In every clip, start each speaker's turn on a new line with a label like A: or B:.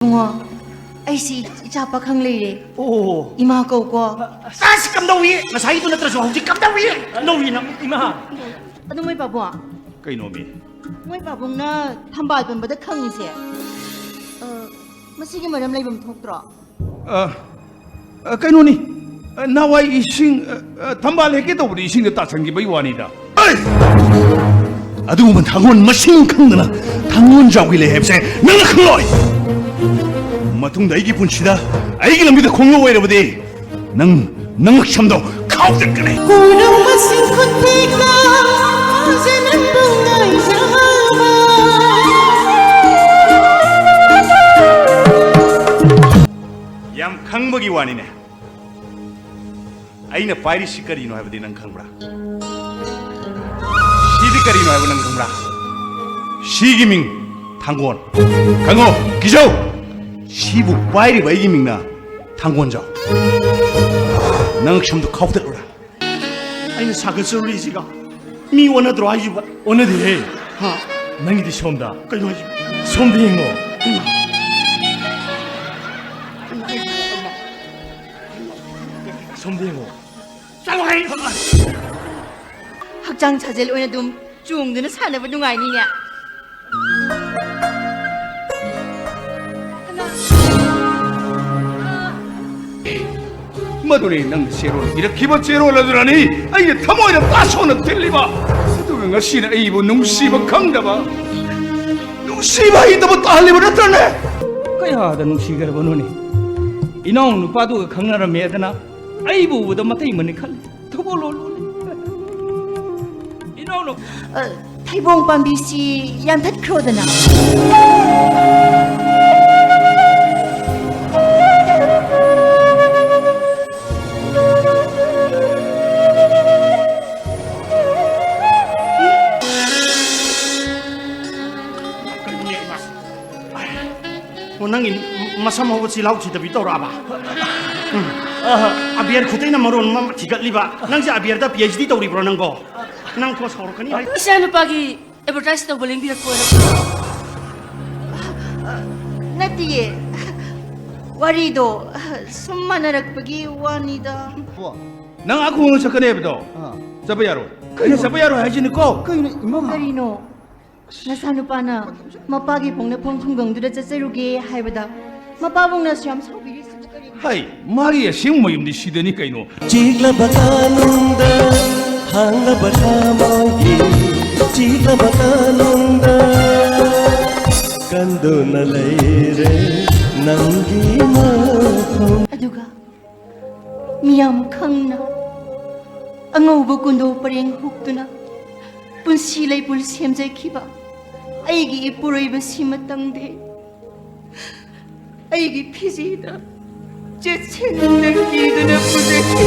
A: ꯉꯣ ꯑꯩꯁꯤ ꯏꯆꯥ ꯄꯥꯈꯪ ꯂꯩꯔꯦ
B: ꯑꯣ
A: 이마 ꯀꯧꯀꯣ
B: ꯑꯁ ꯀꯝꯗꯧꯏ ꯉꯁꯥꯏꯗꯨ ꯅꯠꯇ꯭ꯔꯁꯨ ꯍꯧꯖꯤꯛ ꯀꯝꯗꯧꯏ ꯀꯝꯗꯧꯏ ꯅꯪ 이마
A: ꯑꯗꯨ ꯃꯣꯏ ꯄꯥꯕꯨꯡ
C: ꯀꯩꯅꯣꯃꯤ
A: ꯃꯣꯏ ꯄꯥꯕꯨꯡꯅ ꯊꯝꯕꯥꯜ ꯄꯟꯕꯗ ꯈꯪꯉꯤꯁꯦ ꯃꯁꯤꯒꯤ ꯃꯔꯝ ꯂꯩꯐꯝ ꯊꯣꯛꯇ꯭ꯔꯣ
C: ꯀꯩꯅꯣꯅꯤ ꯅꯍꯥꯟꯋꯥꯏ ꯏꯁꯤꯡ ꯊꯝꯕꯥꯜ ꯍꯦꯛꯀꯦ ꯇꯧꯕꯗ ꯏꯁꯤꯡꯗ ꯇꯥꯁꯟꯈꯤꯕꯒꯤ ꯋꯥꯅꯤꯗ
D: ꯑꯗꯨꯒꯨꯝꯕ ꯊꯥꯡꯒꯣꯟ ꯃꯁꯤꯡ ꯈꯪꯗꯅ ꯊꯥꯡꯒꯣꯟ ꯖꯥꯎꯒꯤ ꯂꯩ ꯍꯥꯏꯕꯁꯦ ꯅꯪꯅ ꯈꯪꯂꯣꯏ ꯃꯇꯨꯡꯗ ꯑꯩꯒꯤ ꯄꯨꯟꯁꯤꯗ ꯑꯩꯒꯤ ꯂꯝꯕꯤꯗ ꯈꯣꯡꯂꯣ ꯑꯣꯏꯔꯕꯗꯤ ꯅꯪ ꯉꯛꯁꯝꯗꯣ ꯈꯥꯎꯗꯠꯀꯅꯤ ꯌꯥꯝ ꯈꯪꯕꯒꯤ ꯋꯥꯅꯤꯅꯦ ꯑꯩꯅ ꯄꯥꯏꯔꯤꯁꯤ ꯀꯔꯤꯅꯣ ꯍꯥꯏꯕꯗꯤ ꯅꯪ ꯈꯪꯕ꯭ꯔꯥ 시디 거리노 하고 난 건가? 시기밍 당권 강호 기조 시부 빠이리 바이기밍나 당권자 năng chấm được khóc thật rồi
B: anh 사근 소리지가 미 원어 들어 아주
E: 오늘 해
B: 하
E: 낭이디 처음다
B: 그거
E: 처음딩어 처음딩어
B: 짤와이
A: 학장 자제를 오늘 좀 중드는 사는 분 아니냐
C: 마도니 능 세로 이렇게 뭐 제로라더라니 아이 타모이라 따소는 들리바 누군가 시나 이부 농시바 강다바 농시바 이더부 딸리버렸더네
E: kaya nungsigar banoni inong nupadu khangnara medana aibu buda matai mani khal thobolo inong no
A: 태봉 밤비씨 얀탓 크로드나
B: nangin masam ho si lau chi tabi tora ba abiar khutai na maron ma thigat liba nang ja abiar da phd tori bro nang go nang ko sor kani ai
F: isa nupagi advertise to boling birak ko
A: 나띠에 와리도 숨만나락박이 와니다
C: 능 아쿠는 석근해버도 잡아야로 그래 잡아야로 하지니까
A: 그리노 나사누빠나 마빠기 봉나 펑풍경두다 짜짜루게 하이바다 마빠봉나 수염 사비리 스즈거리
C: 하이 마리아 생모임디 시드니까 이노
G: 지글바가는다 항가바가모이 지글바가는다 간도나 레이레 낭기 마품
A: 아두가 미암 캉나 앙어우부 군도 빠랭 혹두나 분실의 불시엠제 키바 아이기 이쁘로이바 심었당데 아이기 피지다 제 채는 기드나 부대기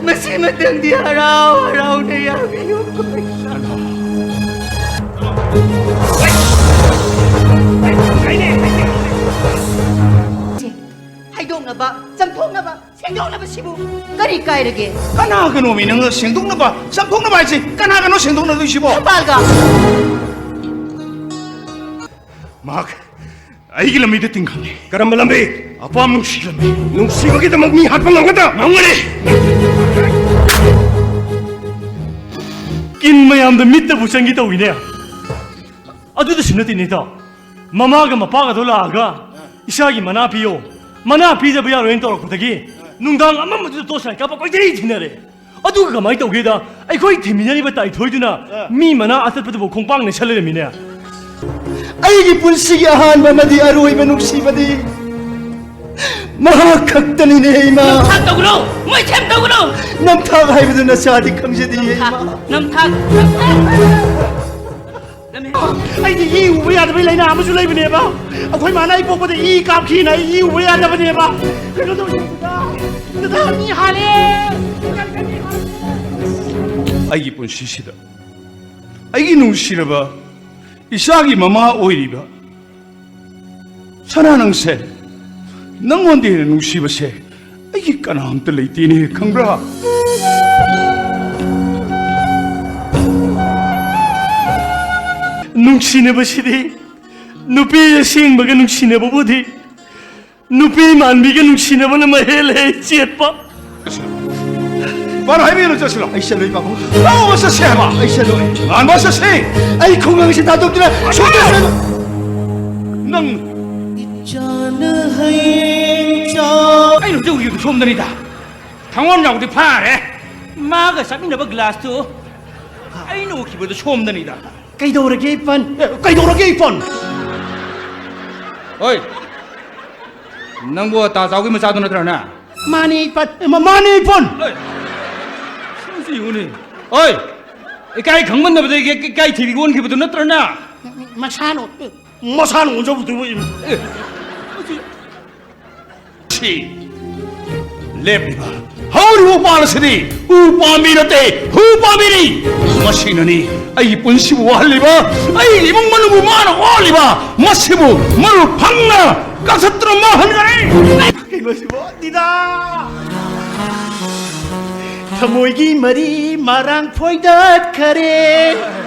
A: 마심었당디 하라우 내 야비요 하이동나봐 짬통나봐 생동나봐 시부 까리 까이르게
C: 까나 그놈이 능 생동나봐 쌈통나봐 했지 까나 그놈 생동나도 시보
A: 빨가
D: 막 아이기 람비데 띵가니
B: karam lambe
D: 아빠 뭉시 람비 농시바기 다 막미 핫방 나간다 망원해
E: kin mayam da mit da busangi to ine adu da sinati ne ta mama ga mapa ga dola ga isagi mana piyo mana pi da bya roin to ko tagi nungdang amma mu to sai ka pa koi dei thinare adu ga mai to ge da ai khoi thiminani ba tai thoiduna mi mana asat pa bo khongpang ne chale mine
G: ꯑꯩꯒꯤ ꯄꯨꯟꯁꯤꯒꯤ ꯑꯍꯥꯟꯕ ꯑꯃꯗꯤ ꯑꯔꯣꯏꯕ ꯅꯨꯡꯁꯤꯕꯗꯤ ꯃꯍꯥꯛꯈꯛꯇꯅꯤꯅꯦ ꯏꯃꯥ
F: namthak tawgro moi them tawgro
G: ꯅꯝꯊꯥꯛ ꯍꯥꯏꯕꯗꯨ ꯅꯁꯥꯗꯤ ꯈꯪꯖꯗꯤꯌꯦ ꯏꯃꯥ
F: namthak
B: ꯑꯩꯗꯤ ꯏ ꯎꯕ ꯌꯥꯗꯕꯩ ꯂꯩꯅꯥ ꯑꯃꯁꯨ ꯂꯩꯕꯅꯦꯕ ꯑꯩꯈꯣꯏ ꯃꯥꯅ ꯑꯩ ꯄꯣꯛꯄꯗ ꯏ ꯀꯥꯞꯈꯤꯅ ꯑꯩ ꯏ ꯎꯕ ꯌꯥꯗꯕꯅꯦꯕ ꯀꯩꯅꯣ ꯇꯧꯗ ꯃꯤ ꯍꯥꯜꯂꯦ
C: 아이기 본시시다 아이기 농시르바 이삭이 마마 오이리바 사나능세 낭원디는 농시바세 아이기 까나 함들 레이티니 강브라
E: ꯅꯨꯡꯁꯤꯅꯕꯁꯤꯗꯤ ꯅꯨꯄꯤ ꯑꯁꯦꯡꯕꯒ ꯅꯨꯡꯁꯤꯅꯕꯕꯨꯗꯤ ꯅꯨꯄꯤ ꯃꯥꯟꯕꯤꯒ ꯅꯨꯡꯁꯤꯅꯕꯅ ꯃꯍꯦꯜꯂꯦ ꯆꯦꯠꯄ
C: 바로 하이미로 쩌시러
G: Ay siya lo'y bako.
C: 나와 왔었어 해봐
G: Ay siya lo'y.
C: 안 왔었어
G: Ay kung ang siya tatog nila. Suda siya.
C: 넌
F: Ay, no, đâu hiểu xôm đây ta. Thằng ngon nhau thì pha đấy. Má cái sắp nó bật glass tu. Ay, no, kì bữa đó xôm đây ta.
B: Kaidorage Ipan. Kaidorage Ipan.
F: Ôi, nang bua ta sao cái mà sao tôi nói thế nào?
B: Mani Ipan. Mani Ipan.
F: Ôi, sao gì vậy? Ôi, cái khẳng vấn đâu cái thì bị quân kì bữa tôi nói thế nào?
B: Masano. Masano unsa buto mo.
C: 치 랩리바 하우리 우빠르시니 우빠미르테 우빠미리 마시느니 아이 분시부 할리바 아이 이몽만은 무마나 올리바 마시부 마루 방나 까서들어 마한가리
B: Kaiwasibo. Dida. Tamoy gi mari marang poidat kare.